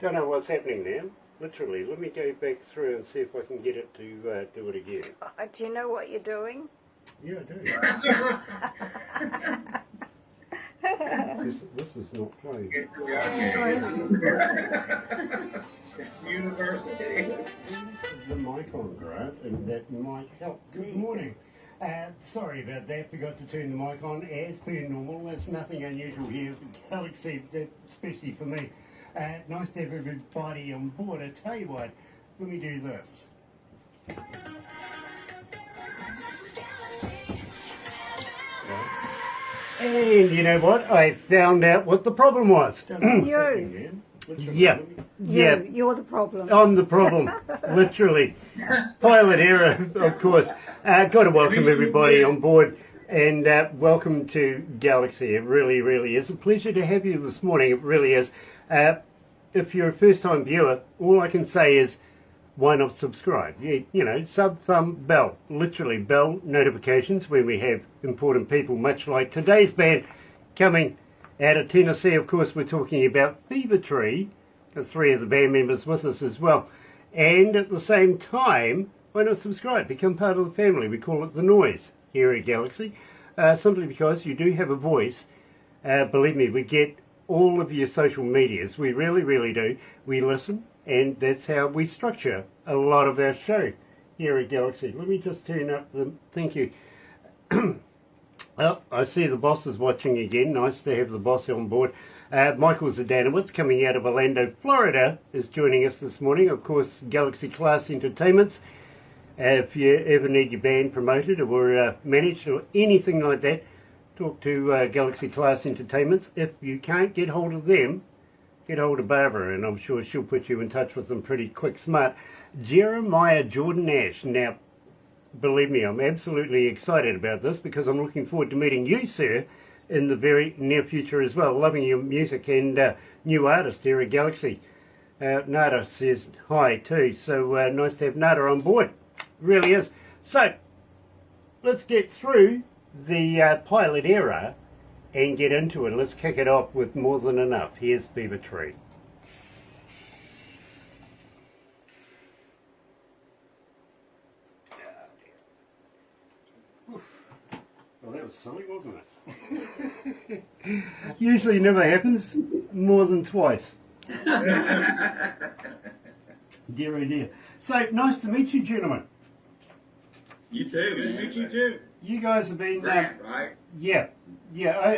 Don't know what's happening there. Literally, let me go back through and see if I can get it to do it again. Do you know what you're doing? Yeah, I do. This is not playing. It's university. The mic on, Grant, and that might help. Good morning. Sorry about that, forgot to turn the mic on as per normal. There's nothing unusual here, Galaxy, especially for me. Nice to have everybody on board. I tell you what, let me do this. And you know what? I found out what the problem was. You. Yeah. You're the problem. I'm the problem, literally. Pilot error, of course. Got to welcome everybody on board and welcome to Galaxy. It really, really is a pleasure to have you this morning. It really is. If you're a first-time viewer, all I can say is, why not subscribe? You know, sub, thumb, bell. Literally, bell notifications when we have important people, much like today's band coming out of Tennessee. Of course, we're talking about Fevertree. Got 3 of the band members with us as well. And at the same time, why not subscribe? Become part of the family. We call it The Noise here at Galaxy. Simply because you do have a voice. Believe me, we get all of your social medias. We really, really do. We listen, and that's how we structure a lot of our show here at Galaxy. Let me just turn up the... Thank you. Well, I see the boss is watching again. Nice to have the boss on board. Michael Zdanowicz, coming out of Orlando, Florida, is joining us this morning. Of course, Galaxy Class Entertainments. If you ever need your band promoted or managed or anything like that, talk to Galaxy Class Entertainments. If you can't get hold of them, get hold of Barbara, and I'm sure she'll put you in touch with them pretty quick, smart. Jeremiah Jordan Ash. Now, believe me, I'm absolutely excited about this because I'm looking forward to meeting you, sir, in the very near future as well. Loving your music and new artist here at Galaxy. Nada says hi too, so nice to have Nada on board. Really is. So, let's get through the pilot error and get into it. Let's kick it off with More Than Enough. Here's Fevertree. Well, that was silly, wasn't it? Usually never happens more than twice. Dear oh dear. So, nice to meet you, gentlemen. You too, man. Meet you too. You guys have been... Grant, right? Yeah,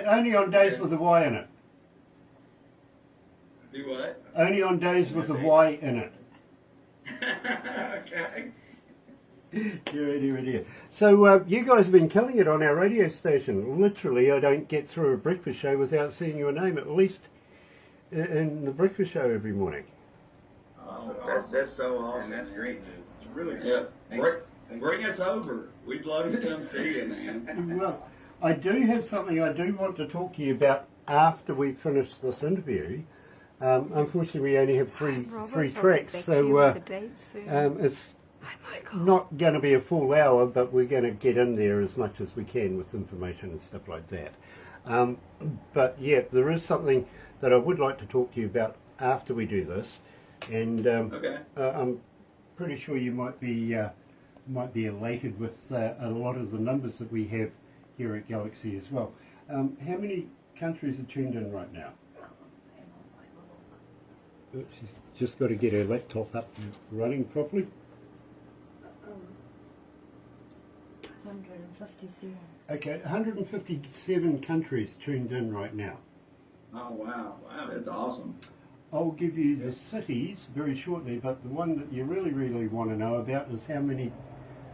only on days with a Y in it. Do what? Only on days with a Y in it. Okay. Dear. So you guys have been killing it on our radio station. Literally, I don't get through a breakfast show without seeing your name at least in the breakfast show every morning. Oh, that's so awesome. That's great news. It's really good. Yeah. Bring us over. We'd love to come see you, man. Well, I do have something I do want to talk to you about after we finish this interview. Unfortunately, we only have three tracks, so it's not going to be a full hour, but we're going to get in there as much as we can with information and stuff like that. But yeah, there is something that I would like to talk to you about after we do this, and I'm pretty sure you might be elated with a lot of the numbers that we have here at Galaxy as well. How many countries are tuned in right now? Oops, she's just got to get her laptop up and running properly. 157. Okay, 157 countries tuned in right now. Oh, wow. Wow, that's awesome. I'll give you the cities very shortly, but the one that you really, really want to know about is how many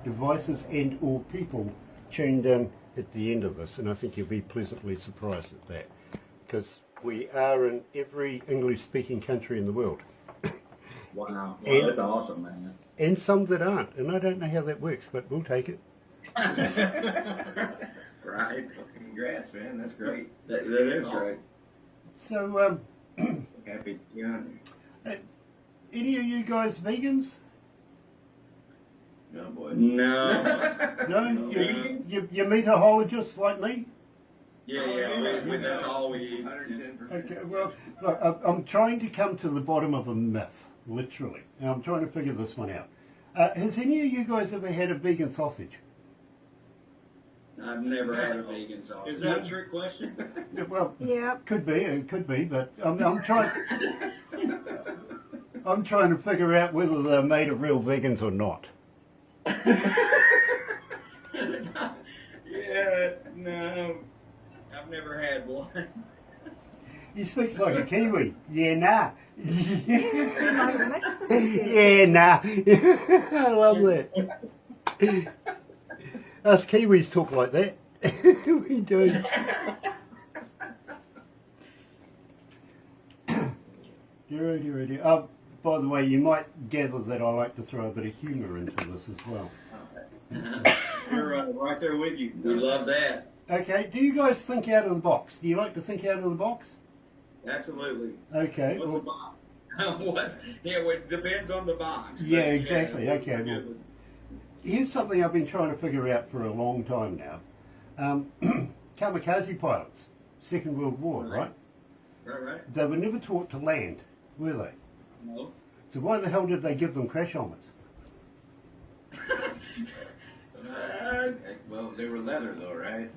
devices and or people tuned in at the end of this, and I think you'll be pleasantly surprised at that, because we are in every English-speaking country in the world. Wow, that's awesome, man. And some that aren't, and I don't know how that works, but we'll take it. Right. Congrats, man. That's great. That is awesome. Great. So, happy to be on here. Any of you guys vegans? No, boy. No. No? You meatahologists like me? That's all we eat. 110%. Okay, well, look, I'm trying to come to the bottom of a myth, literally. And I'm trying to figure this one out. Has any of you guys ever had a vegan sausage? I've never had a vegan sausage. Is that a trick question? Yeah, well, Yeah. it could be, but I'm trying. I'm trying to figure out whether they're made of real vegans or not. Yeah, no, I've never had one. He speaks like a Kiwi. Yeah, nah. You might have mixed with you. Yeah, nah. I love that. Us Kiwis talk like that. We do. By the way, you might gather that I like to throw a bit of humour into this as well. We're right there with you. We love that. Okay, do you guys think out of the box? Do you like to think out of the box? Absolutely. Okay. What's well- the box? It depends on the box. Yeah, But, exactly. yeah, Okay, well, here's something I've been trying to figure out for a long time now. Kamikaze pilots, Second World War, right? Right. They were never taught to land, were they? No. So why the hell did they give them crash helmets? Well, they were leather though, right?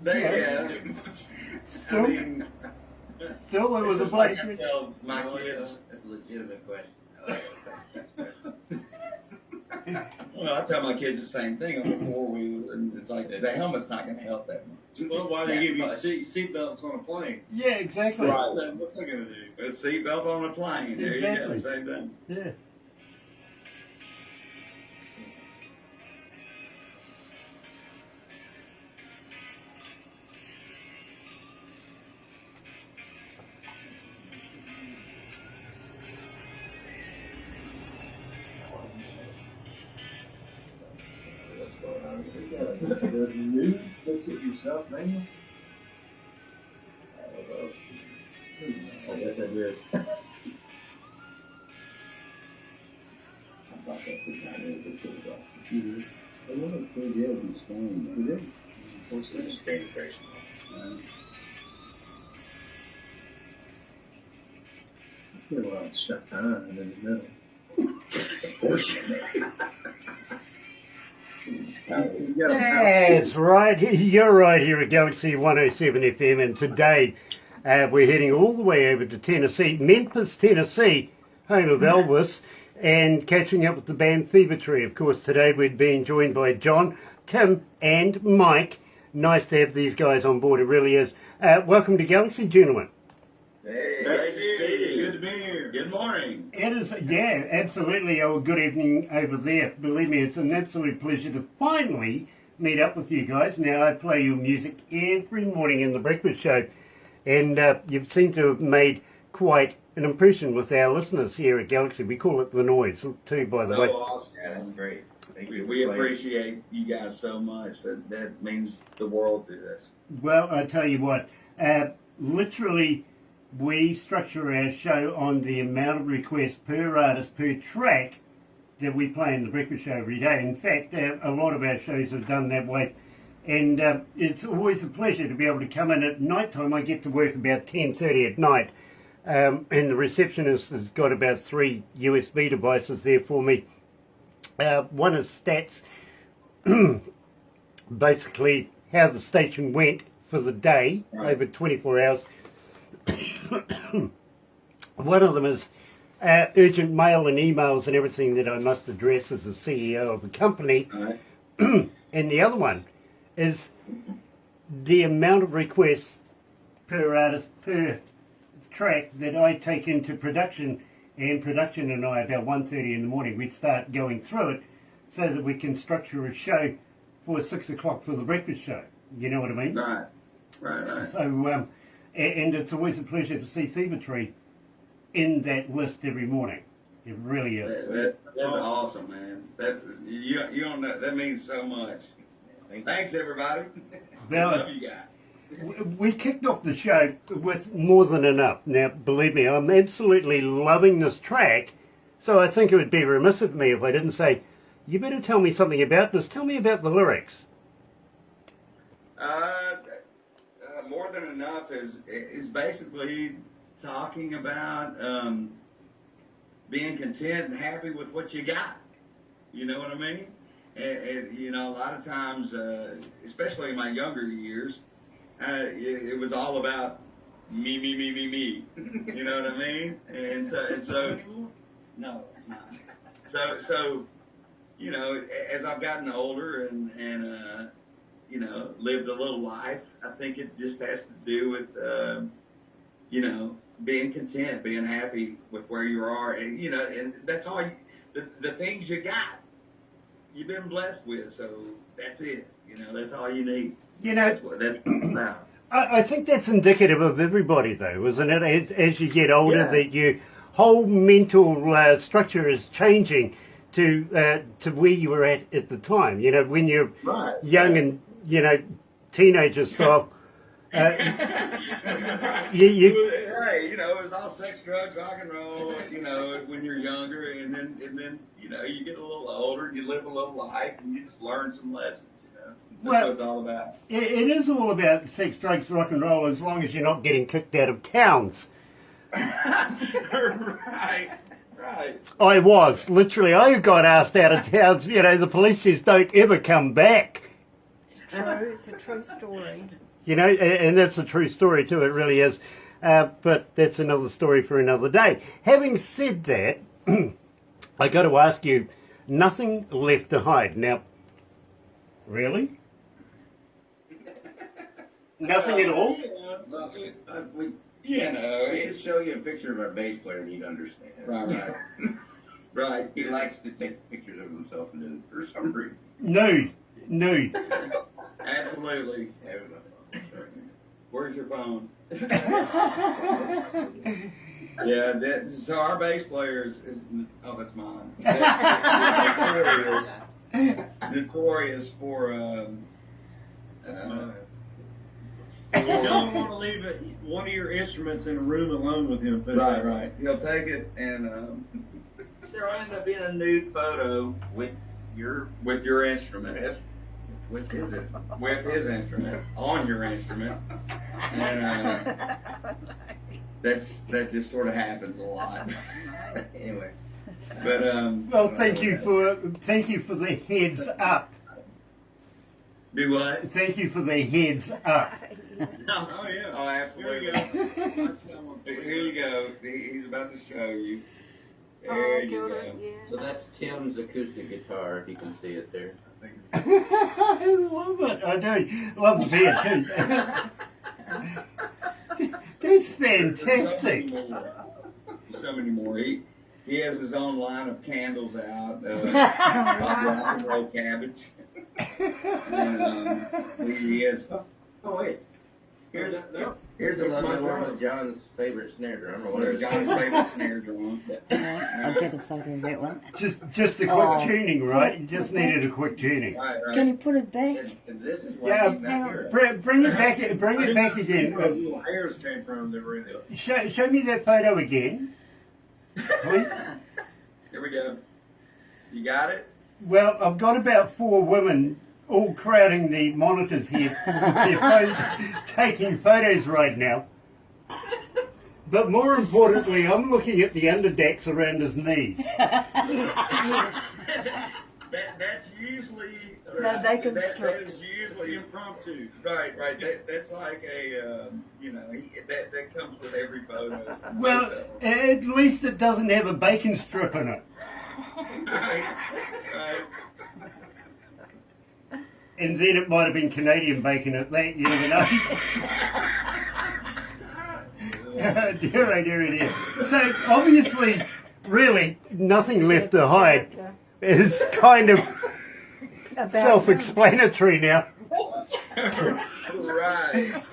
Still, I mean, still it was a it's just like bloody... I tell my kids. That's a legitimate question. Well, I tell my kids the same thing on the four-wheel, and it's like the helmet's not going to help that much. Well, why do they give you seat belts on a plane? Yeah, exactly. Right. What's that going to do? A seatbelt on a plane. There Exactly. you go, same thing. Yeah. You fix it yourself, man. I guess I did. I wonder if they did in Spain. Did they? What's the Spain person? I feel a lot of stuff in the middle. Of course. That's right. You're right here at Galaxy 107 FM, and today we're heading all the way over to Tennessee, Memphis, Tennessee, home of Elvis, and catching up with the band Fevertree. Of course, today we're being joined by John, Tim, and Mike. Nice to have these guys on board. It really is. Welcome to Galaxy, gentlemen. Hey, great to see you. Good to be here. Good morning. It is, yeah, absolutely. Oh, good evening over there. Believe me, it's an absolute pleasure to finally meet up with you guys. Now, I play your music every morning in the breakfast show, and you seem to have made quite an impression with our listeners here at Galaxy. We call it The Noise, too, by the way. Awesome. Yeah, that's great. We appreciate you guys so much. That means the world to us. Well, I tell you what, literally, we structure our show on the amount of requests per artist, per track that we play in the breakfast show every day. In fact, a lot of our shows are done that way. And it's always a pleasure to be able to come in at night time. I get to work about 10:30 at night. And the receptionist has got about 3 USB devices there for me. One is stats, basically how the station went for the day, over 24 hours. One of them is urgent mail and emails and everything that I must address as the CEO of a company. All right. And the other one is the amount of requests per artist, per track that I take into production. And production and I, about 1:30 in the morning, we start going through it so that we can structure a show for 6 o'clock for the breakfast show. You know what I mean? Right. So, and it's always a pleasure to see Fevertree in that list every morning. It really is. That's awesome, man. You don't know, that means so much. Thanks, everybody. Well, Love you guys. we kicked off the show with More Than Enough. Now, believe me, I'm absolutely loving this track, so I think it would be remiss of me if I didn't say, you better tell me something about this. Tell me about the lyrics. more than enough is basically talking about being content and happy with what you got. You know what I mean? And you know, a lot of times, especially in my younger years, it was all about me. You know what I mean? And so no, it's not. So you know, as I've gotten older and you know, lived a little life, I think it just has to do with you know, being content, being happy with where you are, and you know, and that's all. The things you got, you've been blessed with, so that's it. You know, that's all you need. You know, That's what about. I think that's indicative of everybody, though, isn't it? As you get older, that your whole mental structure is changing to where you were at the time. You know, when you're young and, you know, teenager style. Right, you know, it was all sex, drugs, rock and roll. You know, when you're younger, and then you know, you get a little older, and you live a little life, and you just learn some lessons. You know, that's what it's all about. It is all about sex, drugs, rock and roll, as long as you're not getting kicked out of towns. Right. I was literally. I got asked out of towns. You know, the police says don't ever come back. It's true. It's a true story. You know, and that's a true story too, it really is. But that's another story for another day. Having said that, I got to ask you, nothing left to hide. Now, really? Nothing at all? You know, We should show you a picture of our bass player and you'd understand. right. Right. He likes to take pictures of himself nude for some reason. Nude. Absolutely. Where's your phone? Yeah, so our bass player is oh, that's mine. Notorious for that's mine. You don't want to leave one of your instruments in a room alone with him. Right. He'll take it and there'll end up being a nude photo With your instrument. with his With his instrument, on your instrument. And that just sort of happens a lot. anyway. But Well, thank you for the heads up. do what? Thank you for the heads up. Oh yeah. Oh, absolutely. Here you go. He's about to show you. There you go. So that's Tim's acoustic guitar, if you can see it there. I love it. I do. Love the beer too. That's fantastic. So many more. He has his own line of candles out. Rock and roll cabbage. And he has. Oh wait. Here's another one of John's favorite snare drum. Or One of whatever. John's favorite snare drums. I'll get a photo of that one. Just a quick tuning, right? You just needed a quick tuning. Right. Can you put it back? And this is why Yeah, he's not here. bring it back again. Where the little hairs came from that were in it. Show me that photo again, please. Here we go. You got it? Well, I've got about 4 women all crowding the monitors here. They're taking photos right now. But more importantly, I'm looking at the underdecks around his knees. That's usually. No, they can that strip. is usually Impromptu. right. That's like a you know that comes with every photo. Well, at least it doesn't have a bacon strip in it. Right. And then it might have been Canadian bacon at that, you never know. Dear. So obviously, really, nothing left to hide is kind of self-explanatory now. Right.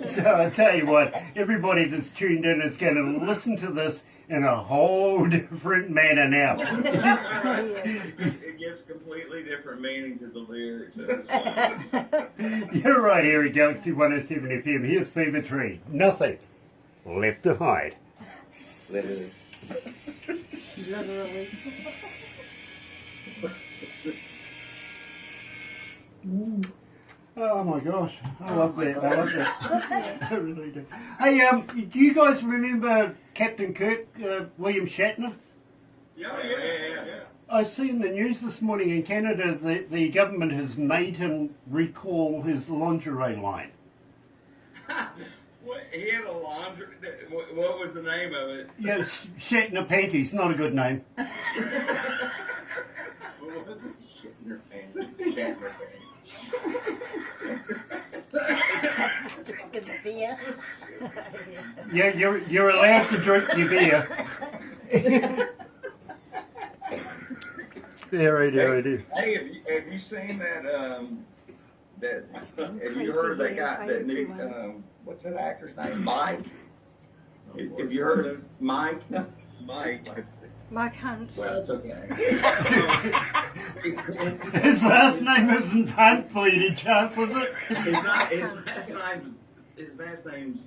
So I tell you what, everybody that's tuned in is going to listen to this in a whole different manner now. It gives completely different meaning to the lyrics of the song. You're right here at Galaxy107 FM. Here's Fevertree. Nothing left to hide. Literally. Literally. Oh my gosh, I love that. I love that. I really do. Hey, do you guys remember Captain Kirk, William Shatner? Yeah. I see in the news this morning in Canada that the government has made him recall his lingerie line. What, he had a laundry. What was the name of it? Yeah, Shatner panties, not a good name. What was it? Shatner panties. Shatner panties. Drinking the beer. Yeah, you're allowed to drink your beer. Yeah, right, Hey, have you seen that? Have you heard they got that new? What's that actor's name? Mike. Have you heard of Mike? Mike Hunt. Well, it's okay. His last name isn't Hunt by any chance, is it? His last name's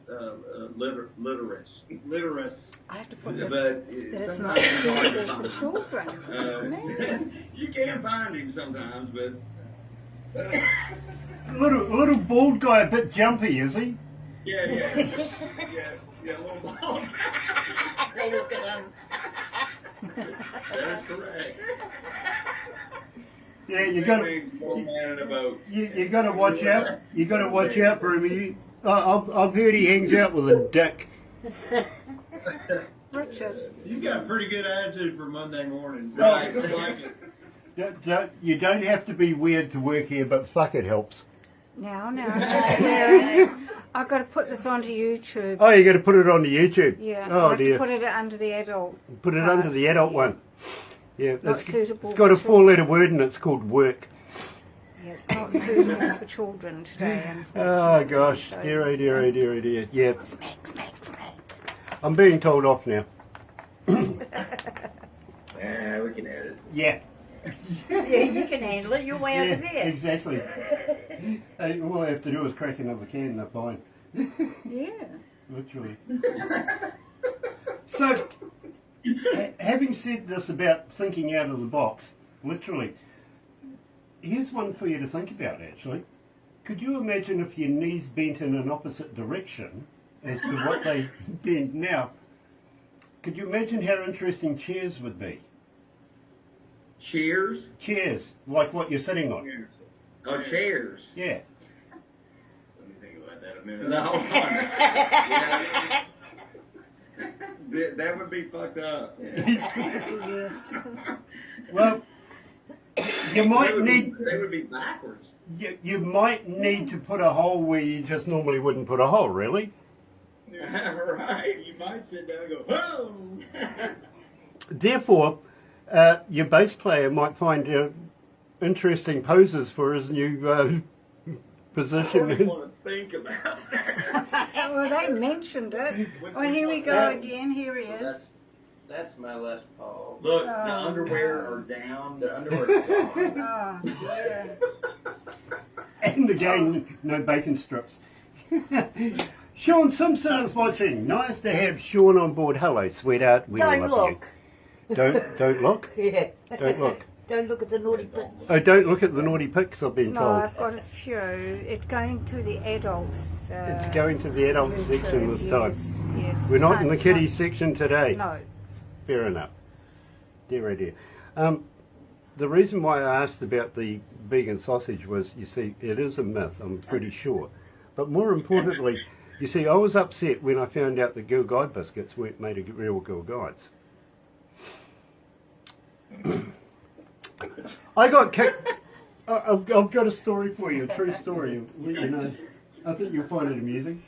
Literace. Literace. I have to put this. But That it's not sometimes it's hard to suitable for children. It's me. find. You can find him sometimes, but Little bald guy, a bit jumpy, is he? yeah, a little bald. They look at him. That is correct. Yeah, you got More man in a boat. you got to watch out. You got to watch out for him. I've heard he hangs out with a dick. Richard. You've got a pretty good attitude for Monday morning. Right. I like it. You don't have to be weird to work here, but fuck, it helps. Now, no swearing. I've got to put this onto YouTube. Oh, you got to put it on the YouTube. Yeah, Oh I have to dear. put it under the adult. Put it under the adult one. Yeah, Not suitable it's got a for four-letter word and it's called work. Yeah, it's not suitable for children today, Oh unfortunately. gosh, So- dear. Yeah, Smack, smack, smack. I'm being told off now. we can add it. Yeah. Yeah, you can handle it. You're way Yeah, over there. exactly. All I have to do is crack another can, they're fine. Yeah. Literally. So, having said this about thinking out of the box, literally, here's one for you to think about, actually. Could you imagine if your knees bent in an opposite direction as to what they bend now? Could you imagine how interesting chairs would be? Cheers. Chairs, like what you're sitting on. Oh, chairs. Yeah. Let me think about that a minute. No. Yeah. That would be fucked up. Yes. Well, you might need... They would be backwards. You might need to put a hole where you just normally wouldn't put a hole, really. Right. You might sit down and go, oh! Therefore, your bass player might find interesting poses for his new I don't position. even want to think about that. Well, they mentioned it. Oh, here we go again. Here he is. That's my Les Paul. Look, the Oh, underwear no. are down. The underwear's gone. Oh, yeah. And again, no bacon strips. Sean Simpson is watching. Nice to have Sean on board. Hello, sweetheart. We Don't love look. you. Don't look. Yeah. Don't look. Don't look at the naughty bits. Oh, don't look at the naughty pics. I've been No, told. I've got a few. It's going to the adults. It's going to the adult YouTube. section this time. Yes. We're not in the it's kiddies section today. No. Fair enough. Dear, oh dear. The reason why I asked about the vegan sausage was, you see, it is a myth, I'm pretty sure. But more importantly, you see, I was upset when I found out that Girl Guide biscuits weren't made of real Girl Guides. I got kicked. I've got a story for you, a true story. You know, I think you'll find it amusing.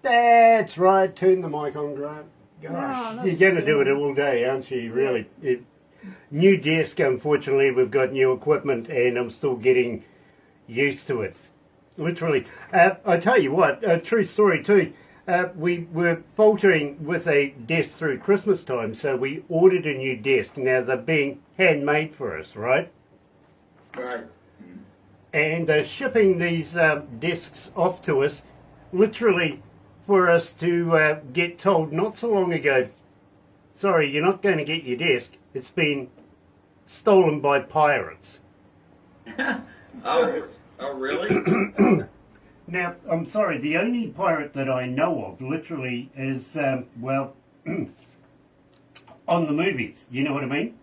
That's right, turn the mic on, Grant. Gosh, No, you're going to do it all day, aren't you? Really. New desk, unfortunately, we've got new equipment and I'm still getting used to it. Literally. I tell you what, a true story too. We were faltering with a desk through Christmas time, so we ordered a new desk. Now they're being handmade for us, right? Right. And they're shipping these desks off to us, literally for us to get told not so long ago, sorry, you're not going to get your desk. It's been stolen by pirates. Oh, really? Now, I'm sorry, the only pirate that I know of, literally, is, well, on the movies. You know what I mean?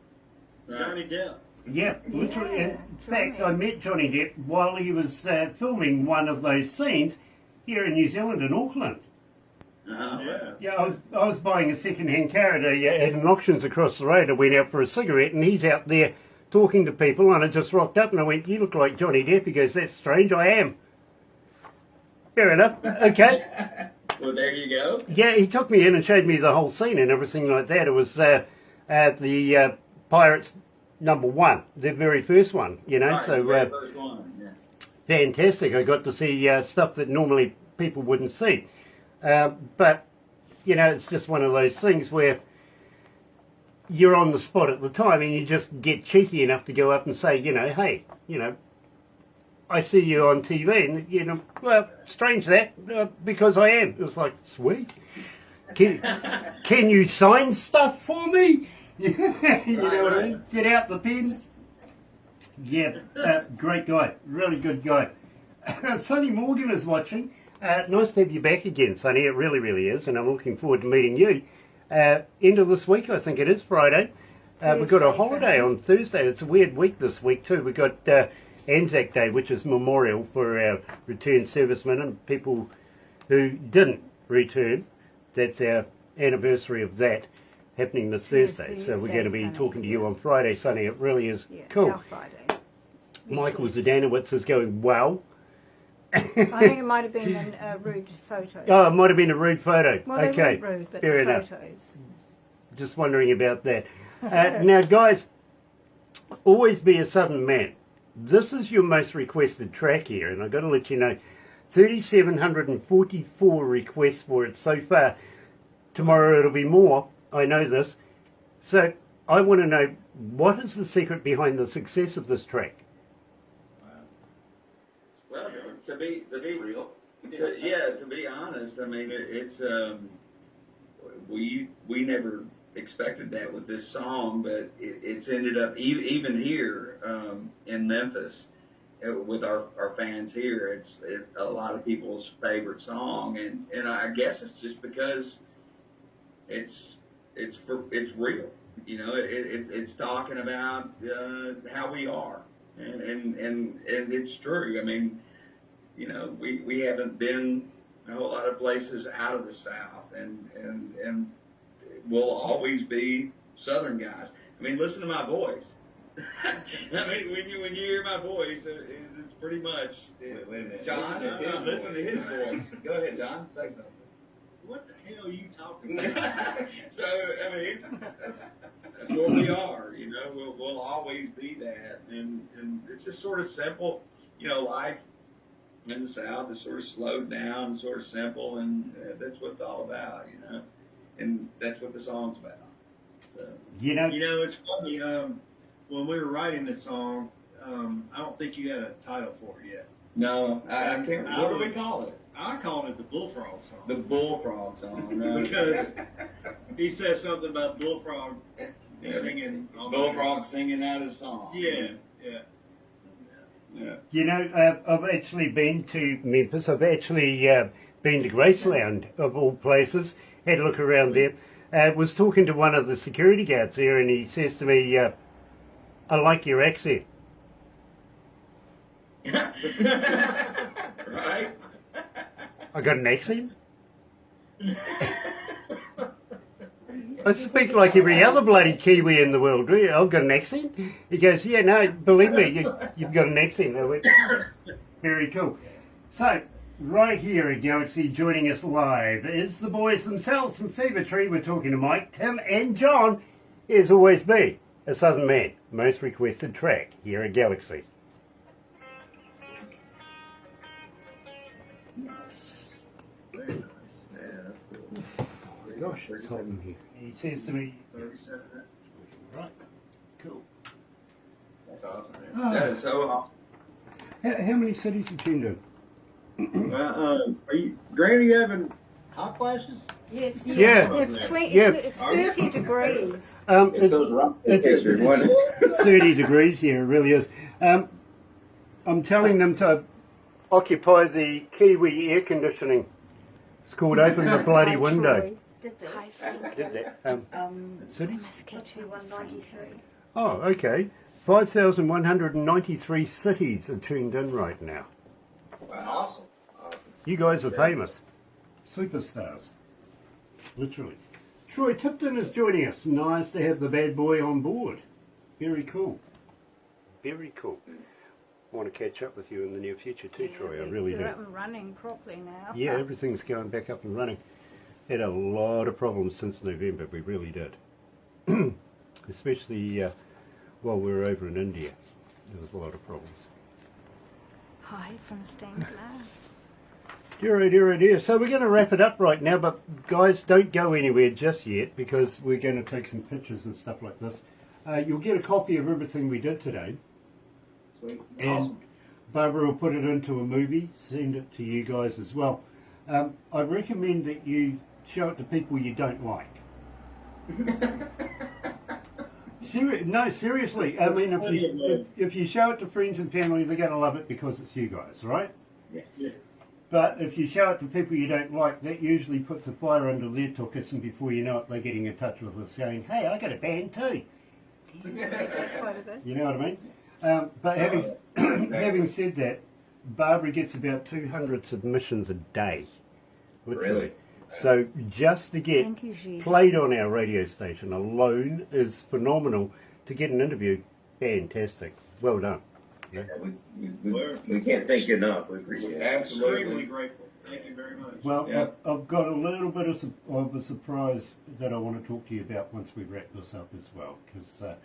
Johnny Depp. Yeah, literally. Yeah, In fact, Johnny. I met Johnny Depp while he was filming one of those scenes here in New Zealand, in Auckland. Uh-huh. Yeah, I was buying a second-hand car at an auctions across the road. I went out for a cigarette, and he's out there talking to people, and I just rocked up, and I went, you look like Johnny Depp. He goes, that's strange, I am. Fair enough, okay. Well, there you go. Yeah, he took me in and showed me the whole scene and everything like that. It was the Pirates #1, the very first one, you know, Right, so very first one, yeah. fantastic. I got to see stuff that normally people wouldn't see. But, you know, it's just one of those things where you're on the spot at the time and you just get cheeky enough to go up and say, you know, hey, you know, I see you on TV and, you know, well, strange that, because I am. It was like, sweet. Can you sign stuff for me? You know what I mean? Get out the pen. Yeah, great guy, really good guy. Sonny Morgan is watching. Nice to have you back again, Sonny. It really, really is, and I'm looking forward to meeting you. End of this week, I think it is, Friday. We've got a holiday on Thursday. It's a weird week this week too. We've got Anzac Day, which is memorial for our returned servicemen and people who didn't return. That's our anniversary of that, happening this Thursday. So we're going to be talking to you on Friday, Sonny. It really is cool. Our Friday. Michael Zdanowitz is going, wow. I think it might have been a rude photo. Oh, it might have been a rude photo. Well, they Okay, weren't rude, but fair the enough. photos. Just wondering about that. Now, guys, always be a Southern man. This is your most requested track here, and I've got to let you know, 3,744 requests for it so far. Tomorrow it'll be more. I know this. So I want to know, what is the secret behind the success of this track? Well, to be real, to be honest, I mean, it's we never expected that with this song, but it's ended up even here in Memphis with our fans here. It's a lot of people's favorite song, and I guess it's just because it's real. You know, it's talking about how we are, and it's true. I mean, you know, we haven't been a whole lot of places out of the South, and we'll always be Southern guys. I mean, listen to my voice. I mean, when you hear my voice, it's pretty much. Wait a minute. John, listen to his voice. Go ahead, John. Say something. What the hell are you talking about? So, I mean, that's what we are, you know. We'll always be that, and it's just sort of simple. You know, life in the South is sort of slowed down, sort of simple, and that's what it's all about, you know. And that's what the song's about. So. You know, It's funny. When we were writing this song, I don't think you had a title for it yet. No, I can't. What do we call it? I called it the Bullfrog song. The Bullfrog song. Right? Because he said something about Bullfrog singing. Bullfrog singing out his song. Yeah. you know, I've actually been to Memphis. I've actually been to Graceland, of all places. Had a look around there. Was talking to one of the security guards there, and he says to me, I like your accent. Right? I got an accent? I speak like every other bloody Kiwi in the world. Really? I've got an accent? He goes, yeah, no, believe me, you've got an accent. I went, very cool. So, right here at Galaxy, joining us live is the boys themselves from Fevertree. We're talking to Mike, Tim and John. Here's Always Be, a Southern Man, most requested track here at Galaxy. Nice. Very nice. Yeah, that's cool. Gosh, it's hot in here. He says to me, 37. right, cool. That's awesome, man. Oh, That is so awesome. how many cities are tuned in? Are you, Granny, you having hot flashes? Yes, Yeah. It's 30 degrees. It's those rock pictures, wasn't it? 30 degrees here, it really is. I'm telling them to occupy the Kiwi air conditioning. It's called Open the Bloody Window. Did they? Did that. City? Must catch you 193. Oh, okay. 5,193 cities are tuned in right now. Wow. Awesome. You guys are famous. Superstars. Literally. Troy Tipton is joining us. Nice to have the bad boy on board. Very cool. Very cool. I want to catch up with you in the near future too, Troy. I really You're do. up and running properly now. Yeah, everything's going back up and running. Had a lot of problems since November, we really did. Especially while we were over in India. There was a lot of problems. Hide from stained glass. Dear. So we're going to wrap it up right now, but guys, don't go anywhere just yet because we're going to take some pictures and stuff like this. You'll get a copy of everything we did today. Sweet. And Awesome. Barbara will put it into a movie, send it to you guys as well. I recommend that you show it to people you don't like. Seriously. I mean, if you show it to friends and family, they're going to love it because it's you guys, right? Yeah. But if you show it to people you don't like, that usually puts a fire under their tuchus, and before you know it, they're getting in touch with us saying, hey, I got a band too. Quite a bit. You know what I mean? But having said that, Barbara gets about 200 submissions a day. Literally. Really? So just to get Thank you, Gigi. played on our radio station alone is phenomenal. To get an interview, fantastic. Well done. Yeah, we can't thank you enough. We appreciate it. Extremely grateful. Thank you very much. Well, Yeah. I've got a little bit of a surprise that I want to talk to you about once we wrap this up as well, because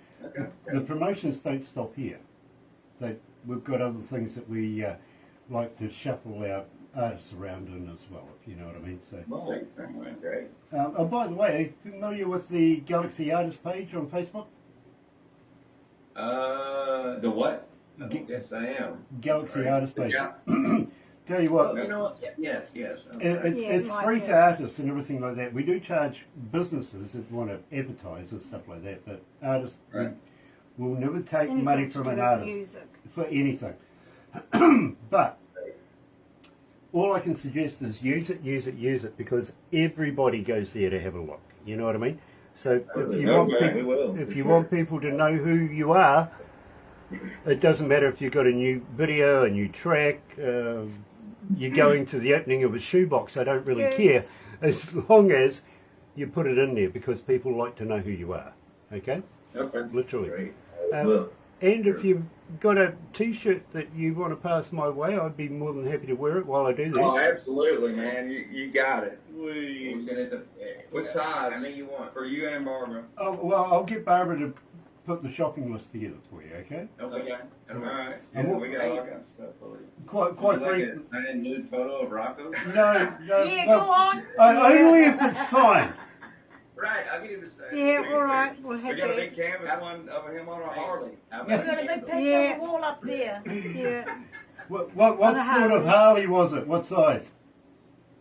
the promotions don't stop here. We've got other things that we like to shuffle our artists around in as well, if you know what I mean. So, Great. oh, by the way, are you familiar with the Galaxy Artist page on Facebook? The what? Yes, I am. Galaxy Artist page. Yeah. Tell you what, You know what? Yes. it's my free to best. artists and everything like that. We do charge businesses that want to advertise and stuff like that, but artists, Right. we'll never take Anything money to from do an with artist music. for anything. But all I can suggest is use it, because everybody goes there to have a look. You know what I mean? So if you want Okay, people, we will, if for you sure. want people to know who you are, it doesn't matter if you've got a new video, a new track, you're going to the opening of a shoebox. I don't really Yes. care, as long as you put it in there, because people like to know who you are. Okay, Okay. literally. Great. Um, and if you've got a T-shirt that you want to pass my way, I'd be more than happy to wear it while I do Oh, this. absolutely, man. You got it. We'll send it to. What size? How many you want? For you and Barbara. Oh, well, I'll get Barbara to put the shopping list together for you. Okay? Okay. All right. And Yeah, what- we got all kinds of stuff for you. Quite Like frankly, a nude photo of Rocco? no. Yeah, go on. Only if it's signed. Right, I'll get him to say. Yeah, all right. We'll have We got a that. big canvas one of him on a Harley. How We've about got a big picture Yeah. on the wall up there. Yeah. What On a sort of Harley. Harley was it? What size?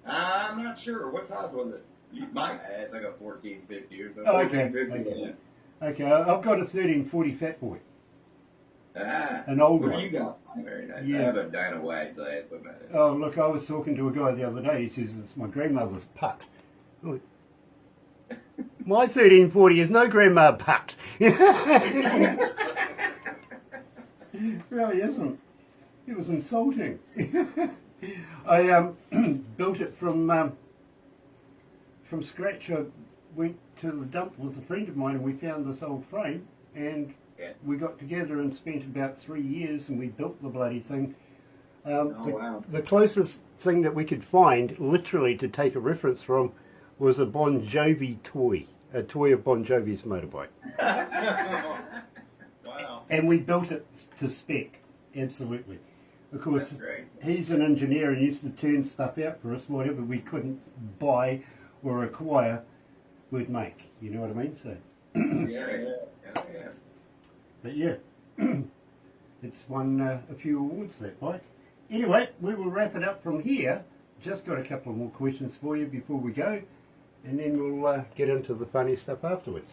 I'm not sure. What size was it? Mike? It's like a 1450 or something. Oh, okay. 1450, Okay, I've got a 1340 Fat Boy, Ah, an old What do you one. got? very nice. Yeah. I have a Dyna White glass, but man. Oh, look, I was talking to a guy the other day. He says it's my grandmother's putt. I'm like, my 1340 is no grandma putt. Really isn't. It was insulting. I built it from scratch. I went to the dump with a friend of mine and we found this old frame, and Yeah. we got together and spent about 3 years and we built the bloody thing. Wow. The closest thing that we could find, literally, to take a reference from, was a Bon Jovi toy, a toy of Bon Jovi's motorbike. Wow. And we built it to spec, absolutely. Of course, That's great. he's an engineer and used to turn stuff out for us. Whatever we couldn't buy or acquire, we'd make. You know what I mean? So, Yeah. but yeah, it's won a few awards, that bike. Anyway, we will wrap it up from here. Just got a couple of more questions for you before we go, and then we'll get into the funny stuff afterwards.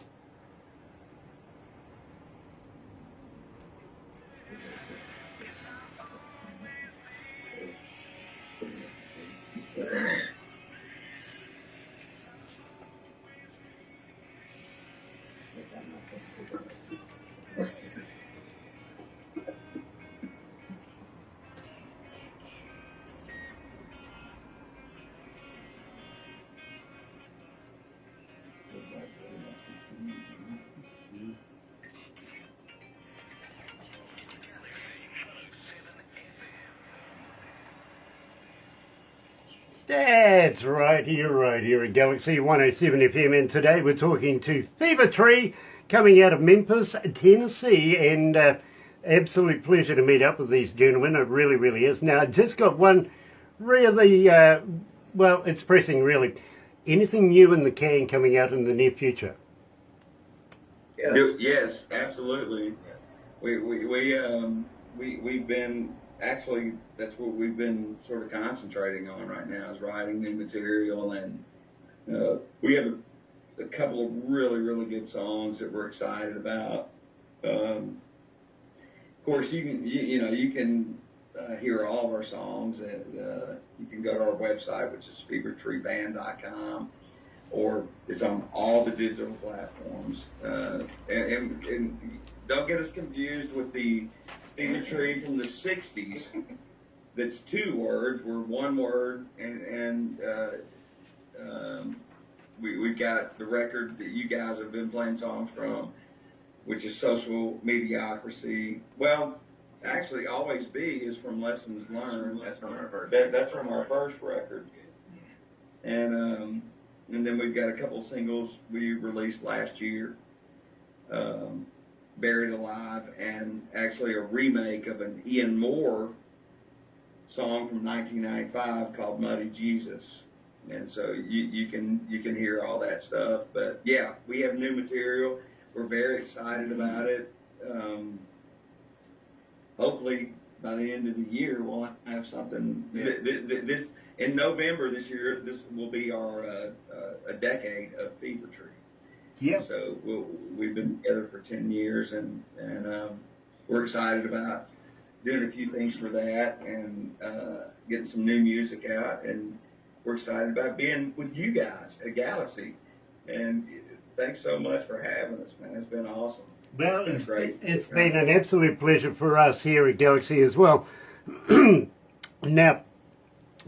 That's right, you're right here at Galaxy 107 FM, and today we're talking to Fevertree, coming out of Memphis, Tennessee, and absolute pleasure to meet up with these gentlemen. It really, really is. Now, I just got one really, well, it's pressing really. Anything new in the can coming out in the near future? Yes, absolutely. We've been, actually, that's what we've been sort of concentrating on right now, is writing new material, and we have a couple of really, really good songs that we're excited about. Of course, you can hear all of our songs, and you can go to our website, which is fevertreeband.com, or it's on all the digital platforms. And don't get us confused with the Fevertree from the 60s. That's two words. We're one word, and we've got the record that you guys have been playing songs from, which is Social Mediocrity. Well, actually, Always Be is from Lessons Learned. That's from our first. That's from our first record. And then we've got a couple of singles we released last year, Buried Alive, and actually a remake of an Ian Moore song from 1995 called Muddy Jesus. And so you can hear all that stuff. But yeah, we have new material. We're very excited about it. Hopefully by the end of the year we'll have something. This in November this year. This will be our a decade of Fevertree. Yeah. So we've been together for 10 years, and we're excited about doing a few things for that, and getting some new music out, and we're excited about being with you guys at Galaxy. And thanks so much for having us, man. It's been awesome. Well, It's great. it's been an absolute pleasure for us here at Galaxy as well. Now,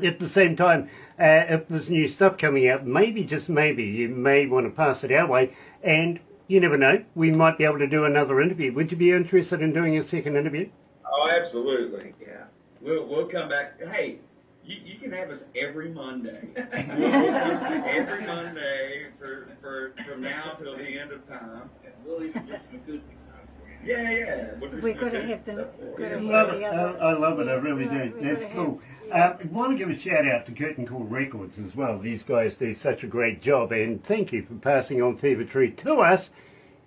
at the same time, if there's new stuff coming out, maybe, just maybe, you may want to pass it our way, and you never know, we might be able to do another interview. Would you be interested in doing a second interview? Oh, absolutely. Yeah. We'll come back. Hey, you can have us every Monday. Every Monday from now till the end of time. We'll even do some acoustic songs for you. Yeah. We've got to have them. I love it. I love it. I really do. That's cool. I want to give a shout out to Curtain Call Records as well. These guys do such a great job, and thank you for passing on Fevertree to us.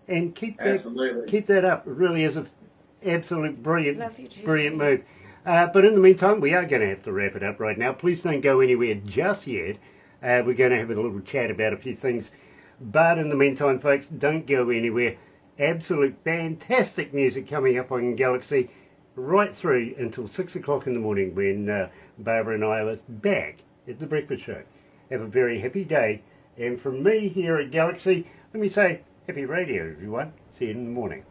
And keep that up. It really is an absolute brilliant move. But in the meantime, we are going to have to wrap it up right now. Please don't go anywhere just yet. We're going to have a little chat about a few things. But in the meantime, folks, don't go anywhere. Absolute fantastic music coming up on Galaxy right through until 6 o'clock in the morning, when Barbara and I are back at the breakfast show. Have a very happy day. And from me here at Galaxy, let me say happy radio, everyone. See you in the morning.